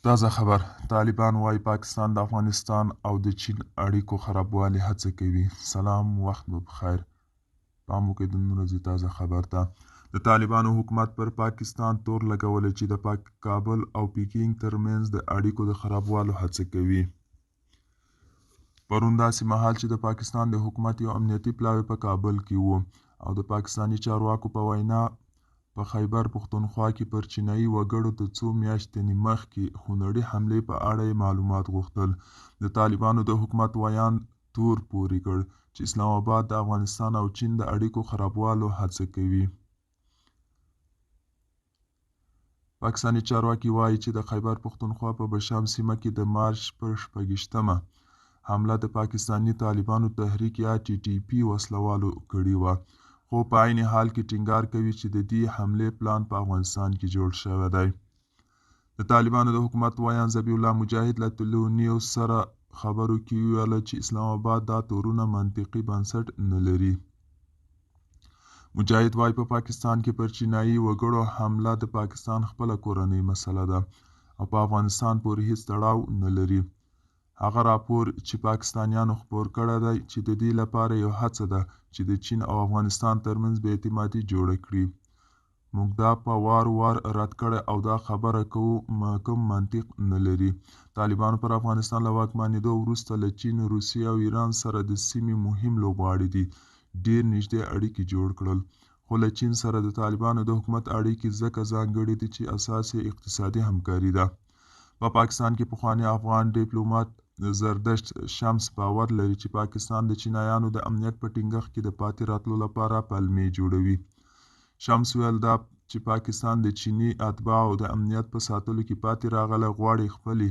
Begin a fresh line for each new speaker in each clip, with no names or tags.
تازه خبر: طالبان وايي پاکستان د افغانستان او د چین اړیکو خرابوالي هڅه کوي. سلام، وخت مو بخیر. پام وکړئ د نن ورځې تازه خبر ته. د طالبانو حکومت پر پاکستان تور لګولی چې د کابل او پیکینګ ترمنځ د اړیکو د خرابوالو هڅه کوي. پرون داسې مهال چې د پاکستان د حکومت یو امنیتي پلاوی په کابل کې و او د پاکستاني چارواکو په وینا په خیبر پښتونخوا کې پر چینایي وګړو د څو میاشتې مخکې خونړۍ حملې په اړه معلومات غوښتل. د طالبانو د حکومت ویان تور پورې کړ چې اسلام آباد د افغانستان او چین د اړیکو خرابوالو هڅه کوي. پاکستاني چارواکي وایي چې د خیبر پښتونخوا په بشام سیمه کې د مارچ پر 26مه حمله د پاکستاني طالبانو تحریک یا TTP وسلوالو کړې وه، خو په عین حال کې ټینګار کوي چې د دې حملې پلان په افغانستان کې جوړ شوی دی. د طالبانو د حکومت ویان ذبیح الله مجاهد له تلونیوز سره خبرو کې وویل چې اسلام آباد دا تورونه منطقي بنسټ نه لري. مجاهد وایي په پاکستان کې پر چینایي وګړو حمله د پاکستان خپله کورنۍ مسله ده او په افغانستان پورې هیڅ تړاو نه لري. هغه راپور چې پاکستانیانو خپور کړی دی چې د دې لپاره یو هڅه ده چې د چین او افغانستان ترمنځ بې اعتمادي جوړه کړي. موږ دا په وار رد کړی او دا خبره کوم منطق نه لري. طالبانو پر افغانستان له واکمنېدو وروسته له چین، روسیې او ایران سره د سیمې مهم لوبغاړي دي ډېر نږدې اړیکې جوړ کړل، خو له چین سره د طالبانو د حکومت اړیکې ځکه ځانګړي دي چې اساس یې اقتصادي همکاري ده. په پاکستان کې پخوانی افغان ډیپلومات زردشت شمس باور لري چې پاکستان د چینایانو د امنیت په ټینګښت کې د پاتې راتلو لپاره پلمې جوړوي. شمس ویل دا چې پاکستان د چیني اتباعو د امنیت په ساتلو کې پاتې راغلی غواړي خپلې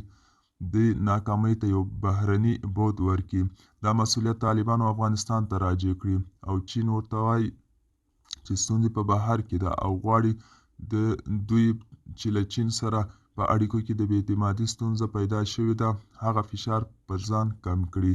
د ناکامۍ ته یو بهرني بود ورکړي. دا مسؤلیت طالبانو افغانستان ته راجع کړي او چین ورته وایي چې ستونزې په بهر کې ده او غواړي د دوی چې له چین سره په اړیکو کې د بې اعتمادۍ ستونزه پیدا شوې ده هغه فشار پر ځان کم کړي.